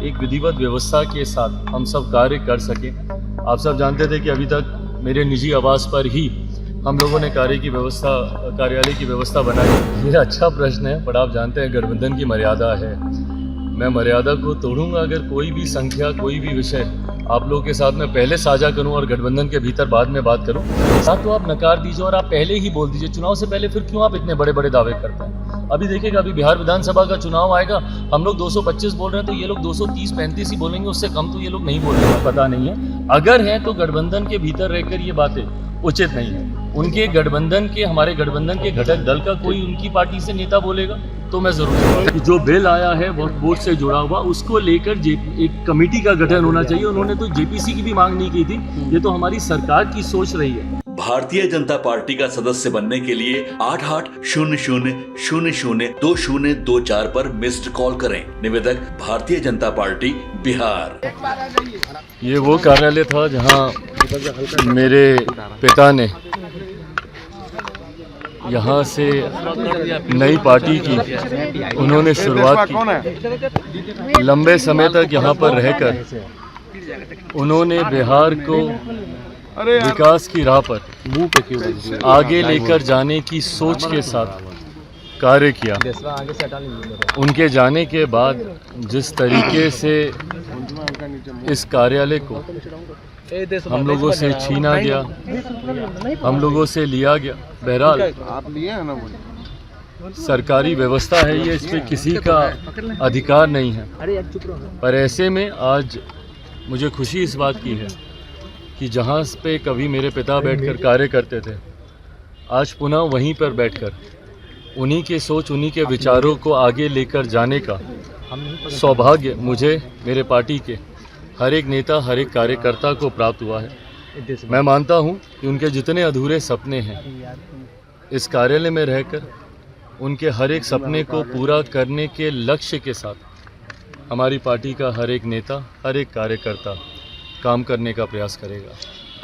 एक विधिवत व्यवस्था के साथ हम सब कार्य कर सकें। आप सब जानते थे कि अभी तक मेरे निजी आवास पर ही हम लोगों ने कार्यालय की व्यवस्था बनाई। ये अच्छा प्रश्न है, पर आप जानते हैं गठबंधन की मर्यादा है। मैं मर्यादा को तोड़ूंगा अगर कोई भी संख्या, कोई भी विषय आप लोगों के साथ मैं पहले साझा करूं और गठबंधन के भीतर बाद में बात करूं। साथ तो आप नकार दीजिए और आप पहले ही बोल दीजिए चुनाव से पहले, फिर क्यों आप इतने बड़े बड़े दावे करते हैं। अभी देखिएगा, अभी बिहार विधानसभा का चुनाव आएगा, हम लोग 225 बोल रहे हैं तो ये लोग 230-35 ही बोलेंगे, उससे कम तो ये लोग नहीं बोल रहे हैं। पता नहीं है, अगर है तो गठबंधन के भीतर रहकर ये बातें उचित नहीं है। उनके गठबंधन के, हमारे गठबंधन के घटक दल का कोई उनकी पार्टी से नेता बोलेगा तो मैं जरूर कि जो बिल आया है वक्फ बोर्ड से जुड़ा हुआ, उसको लेकर एक कमेटी का गठन होना चाहिए। उन्होंने तो जेपीसी की भी मांग नहीं की थी, ये तो हमारी सरकार की सोच रही है। भारतीय जनता पार्टी का सदस्य बनने के लिए 8800002024 पर मिस्ड कॉल करें। निवेदक भारतीय जनता पार्टी बिहार। ये वो कार्यालय था जहां मेरे पिता ने यहाँ से नई पार्टी की उन्होंने शुरुआत की। लंबे समय तक यहाँ पर रहकर उन्होंने बिहार को विकास की राह पर आगे लेकर जाने की सोच के साथ कार्य किया। उनके जाने के बाद जिस तरीके से इस कार्यालय को हम लोगों से छीना गया, हम लोगों से लिया गया, बहरहाल आप लिए है ना, सरकारी व्यवस्था है ये, इस पे किसी का अधिकार नहीं है। पर ऐसे में आज मुझे खुशी इस बात की है कि जहाँ पे कभी मेरे पिता बैठकर कार्य करते थे, आज पुनः वहीं पर बैठकर उन्हीं के सोच, उन्हीं के विचारों को आगे लेकर जाने का सौभाग्य मुझे, मेरे पार्टी के हर एक नेता, हर एक कार्यकर्ता को प्राप्त हुआ है। मैं मानता हूं कि उनके जितने अधूरे सपने हैं, इस कार्यालय में रहकर उनके हर एक सपने को पूरा करने के लक्ष्य के साथ हमारी पार्टी का हर एक नेता, हर एक कार्यकर्ता काम करने का प्रयास करेगा।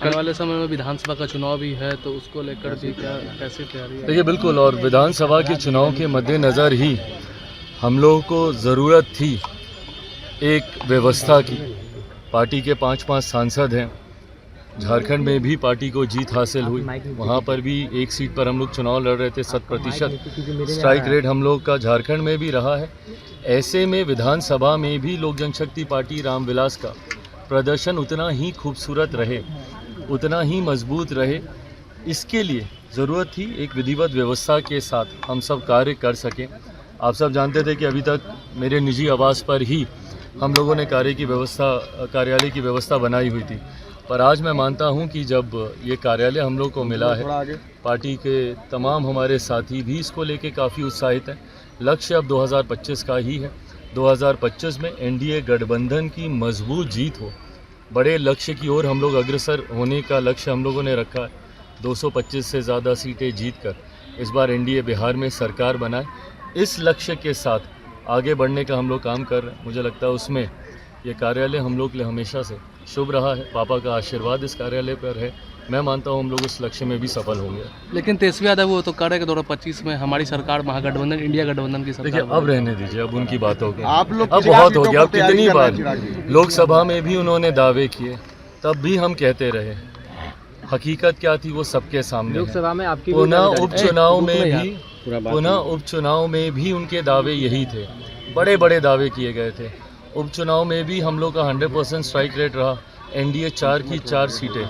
आने वाले समय में विधानसभा का चुनाव भी है, तो उसको लेकर भी क्या कैसे तैयारी है? देखिए, बिल्कुल, और विधानसभा के चुनाव के मद्देनज़र ही हम लोगों को ज़रूरत थी एक व्यवस्था की। पार्टी के 5 सांसद हैं, झारखंड में भी पार्टी को जीत हासिल हुई, वहाँ पर भी एक सीट पर हम लोग चुनाव लड़ रहे थे। 100% स्ट्राइक रेट हम लोग का झारखंड में भी रहा है। ऐसे में विधानसभा में भी लोक जनशक्ति पार्टी रामविलास का प्रदर्शन उतना ही खूबसूरत रहे, उतना ही मजबूत रहे। इसके लिए ज़रूरत थी एक विधिवत व्यवस्था के साथ हम सब कार्य कर सकें। आप सब जानते थे कि अभी तक मेरे निजी आवास पर ही हम लोगों ने कार्यालय की व्यवस्था बनाई हुई थी। पर आज मैं मानता हूं कि जब ये कार्यालय हम लोग को मिला है, पार्टी के तमाम हमारे साथी भी इसको लेके काफ़ी उत्साहित हैं। लक्ष्य अब 2025 का ही है। 2025 में एनडीए गठबंधन की मजबूत जीत हो, बड़े लक्ष्य की ओर हम लोग अग्रसर होने का लक्ष्य हम लोगों ने रखा है। 225 से ज़्यादा सीटें जीतकर इस बार एनडीए बिहार में सरकार बनाए, इस लक्ष्य के साथ आगे बढ़ने का हम लोग काम कर रहे हैं। मुझे लगता है उसमें ये कार्यालय हम लोग के लिए हमेशा से शुभ रहा है। पापा का आशीर्वाद इस कार्यालय पर है। मैं मानता हूँ हम लोग उस लक्ष्य में भी सफल होंगे। लेकिन तेजस्वी यादव वो तो कह रहे हैं कि 2025 में हमारी सरकार महागठबंधन, इंडिया गठबंधन की सरकार। देखिए, अब रहने दीजिए, अब उनकी बातों की आप लोग अब बहुत हो गया। अब कितनी बार लोकसभा में भी उन्होंने दावे किए, तब भी हम कहते रहे। हकीकत क्या थी वो सबके सामने। लोकसभा में आपकी पुनः उपचुनाव में भी उनके दावे यही थे, बड़े बड़े दावे किए गए थे। उपचुनाव में भी हम लोग का 100% स्ट्राइक रेट रहा। एनडीए 4 की 4 सीटें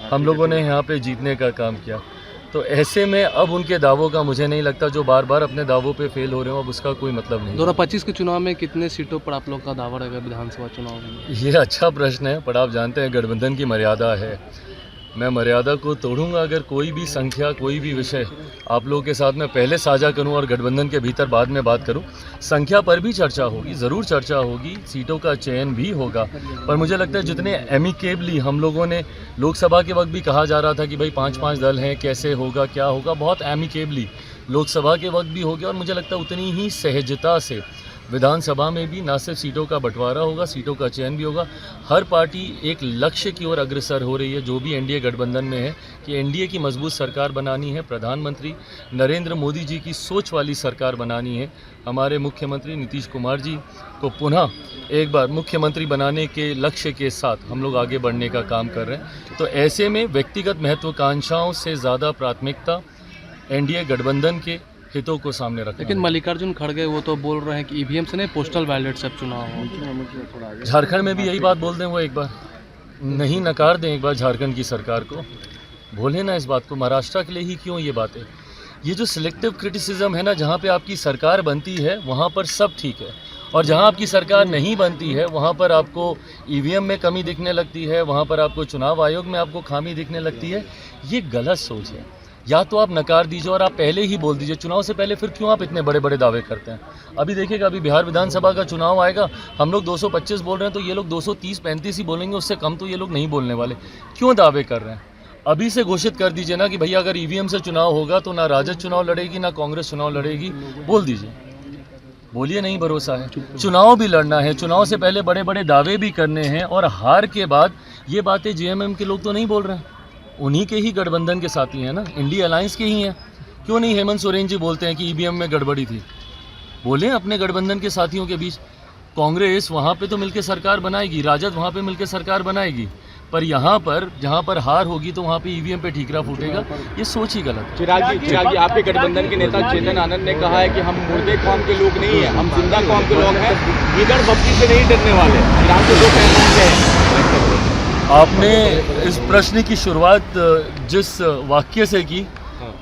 हम लोगों ने यहाँ पे जीतने का काम किया। तो ऐसे में अब उनके दावों का मुझे नहीं लगता, जो बार बार अपने दावों पे फेल हो रहे हो, अब उसका कोई मतलब नहीं। 2025 के चुनाव में कितने सीटों पर आप लोग का दावा रहेगा विधानसभा चुनाव में? ये अच्छा प्रश्न है, पर आप जानते हैं गठबंधन की मर्यादा है। मैं मर्यादा को तोड़ूंगा अगर कोई भी संख्या, कोई भी विषय आप लोगों के साथ मैं पहले साझा करूं और गठबंधन के भीतर बाद में बात करूं। संख्या पर भी चर्चा होगी, ज़रूर चर्चा होगी, सीटों का चयन भी होगा। पर मुझे लगता है जितने एमिकेबली हम लोगों ने लोकसभा के वक्त भी कहा जा रहा था कि भाई 5-5 दल हैं, कैसे होगा, क्या होगा, बहुत एमिकेबली लोकसभा के वक्त भी हो गया। और मुझे लगता है उतनी ही सहजता से विधानसभा में भी ना सिर्फ सीटों का बंटवारा होगा, सीटों का चयन भी होगा। हर पार्टी एक लक्ष्य की ओर अग्रसर हो रही है, जो भी एनडीए गठबंधन में है, कि एनडीए की मजबूत सरकार बनानी है, प्रधानमंत्री नरेंद्र मोदी जी की सोच वाली सरकार बनानी है। हमारे मुख्यमंत्री नीतीश कुमार जी को पुनः एक बार मुख्यमंत्री बनाने के लक्ष्य के साथ हम लोग आगे बढ़ने का काम कर रहे हैं। तो ऐसे में व्यक्तिगत महत्वाकांक्षाओं से ज़्यादा प्राथमिकता एनडीए गठबंधन के हितों को सामने रखना। लेकिन मल्लिकार्जुन खड़गे वो तो बोल रहे हैं कि ईवीएम से नहीं, पोस्टल बैलेट से चुनाव हो। झारखंड में भी यही बात बोल दें, वो एक बार नहीं नकार दें, एक बार झारखंड की सरकार को बोले ना इस बात को। महाराष्ट्र के लिए ही क्यों ये बातें? ये जो सिलेक्टिव क्रिटिसिज्म है ना, जहाँ पे आपकी सरकार बनती है वहाँ पर सब ठीक है, और जहाँ आपकी सरकार नहीं बनती है वहाँ पर आपको ईवीएम में कमी दिखने लगती है, वहाँ पर आपको चुनाव आयोग में आपको खामी दिखने लगती है। ये गलत सोच है। या तो आप नकार दीजिए और आप पहले ही बोल दीजिए चुनाव से पहले, फिर क्यों आप इतने बड़े बड़े दावे करते हैं? अभी देखिएगा, अभी बिहार विधानसभा का चुनाव आएगा, हम लोग 225 बोल रहे हैं तो ये लोग 230-35 ही बोलेंगे, उससे कम तो ये लोग नहीं बोलने वाले। क्यों दावे कर रहे हैं? अभी से घोषित कर दीजिए ना कि भैया अगर ईवीएम से चुनाव होगा तो ना राजद चुनाव लड़ेगी ना कांग्रेस चुनाव लड़ेगी, बोल दीजिए। बोलिए नहीं भरोसा है। चुनाव भी लड़ना है, चुनाव से पहले बड़े बड़े दावे भी करने हैं, और हार के बाद ये बातें जेएमएम के लोग तो नहीं बोल रहे हैं, उन्हीं के ही गठबंधन के साथी हैं ना, इंडिया अलायंस के ही हैं। क्यों नहीं हेमंत सोरेन जी बोलते हैं कि ईवीएम में गड़बड़ी थी? बोलें अपने गठबंधन के साथियों के बीच। कांग्रेस वहाँ पे तो मिलकर सरकार बनाएगी, राजद वहाँ पे मिलकर सरकार बनाएगी, पर यहाँ पर जहाँ पर हार होगी तो वहाँ पे ईवीएम पे ठीकरा फूटेगा। ये सोच ही गलत है। चिराग जी, आपके गठबंधन के नेता चेतन आनंद ने कहा है कि हम मुर्दे कौम के लोग नहीं हैं, हम जिंदा कौम के लोग हैं, गिदड़ बकरी से नहीं डरने वाले। चिराग के दो कहना है। आपने इस प्रश्न की शुरुआत जिस वाक्य से की,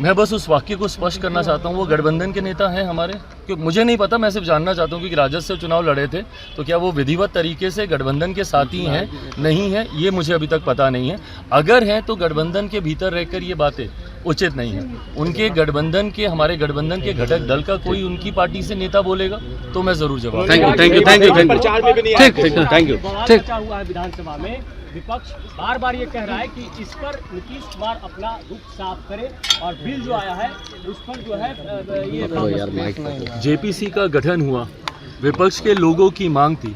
मैं बस उस वाक्य को स्पष्ट करना चाहता हूँ। वो गठबंधन के नेता हैं हमारे, क्योंकि मुझे नहीं पता, मैं सिर्फ जानना चाहता हूँ कि राजद से चुनाव लड़े थे तो क्या वो विधिवत तरीके से गठबंधन के साथी हैं, नहीं हैं, ये मुझे अभी तक पता नहीं है। अगर हैं तो गठबंधन के भीतर रहकर ये बातें उचित नहीं है। उनके गठबंधन के, हमारे गठबंधन के घटक दल का कोई उनकी पार्टी से नेता बोलेगा तो मैं जरूर जवाब। विधानसभा में विपक्ष बार बार ये कह रहा है कि इस पर नीतीश कुमार अपना रुख साफ करे, और बिल जो आया है उस पर जो है ये जेपीसी का गठन हुआ, विपक्ष के लोगों की मांग थी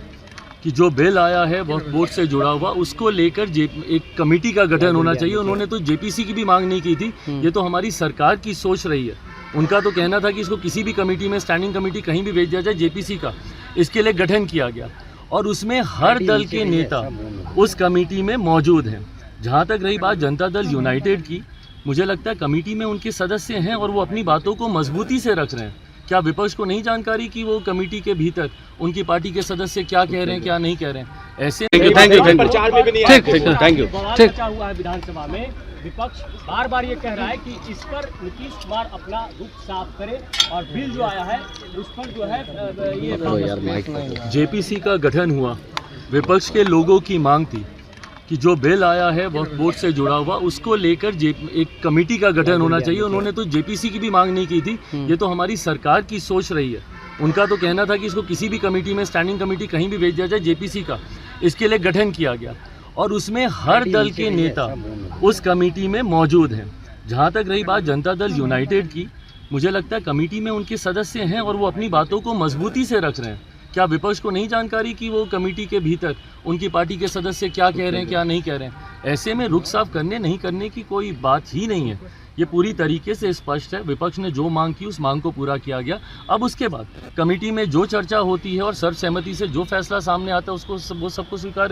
कि जो बिल आया है वक्फ बोर्ड से जुड़ा हुआ, उसको लेकर एक कमेटी का गठन होना चाहिए। उन्होंने तो जेपीसी की भी मांग नहीं की थी, ये तो हमारी सरकार की सोच रही है। उनका तो कहना था कि इसको किसी भी कमेटी में, स्टैंडिंग कमेटी कहीं भी भेज दिया जाए, जेपीसी का इसके लिए गठन किया गया, और उसमें हर दल के नेता उस कमेटी में मौजूद हैं। जहाँ तक रही बात जनता दल यूनाइटेड की, मुझे लगता है कमेटी में उनके सदस्य हैं और वो अपनी बातों को मजबूती से रख रहे हैं। क्या विपक्ष को नहीं जानकारी कि वो कमेटी के भीतर उनकी पार्टी के सदस्य क्या कह रहे हैं, क्या नहीं कह रहे हैं? ऐसे विधानसभा में विपक्ष बार बार ये कह रहा है कि इस पर नीतीश कुमार अपना रुख साफ करे, और बिल जो आया है उस पर जो है ये जेपीसी का गठन हुआ, विपक्ष के लोगों की मांग थी कि जो बिल आया है वक्फ बोर्ड से जुड़ा हुआ, उसको लेकर एक कमेटी का गठन होना चाहिए। उन्होंने तो जेपीसी की भी मांग नहीं की थी, ये तो हमारी सरकार की सोच रही है। उनका तो कहना था कि इसको किसी भी कमेटी में, स्टैंडिंग कमेटी कहीं भी भेज दिया जाए, जेपीसी का इसके लिए गठन किया गया, और उसमें हर दल के नेता उस कमेटी में मौजूद हैं। जहाँ तक रही बात जनता दल यूनाइटेड की, मुझे लगता है कमेटी में उनके सदस्य हैं और वो अपनी बातों को मजबूती से रख रहे हैं। क्या विपक्ष को नहीं जानकारी कि वो कमेटी के भीतर उनकी पार्टी के सदस्य क्या कह रहे हैं, क्या नहीं कह रहे हैं? ऐसे में रुख साफ करने नहीं करने की कोई बात ही नहीं है। ये पूरी तरीके से स्पष्ट है, विपक्ष ने जो मांग की उस मांग को पूरा किया गया। अब उसके बाद कमेटी में जो चर्चा होती है और सर्वसहमति से जो फैसला सामने आता है उसको वो सबको स्वीकार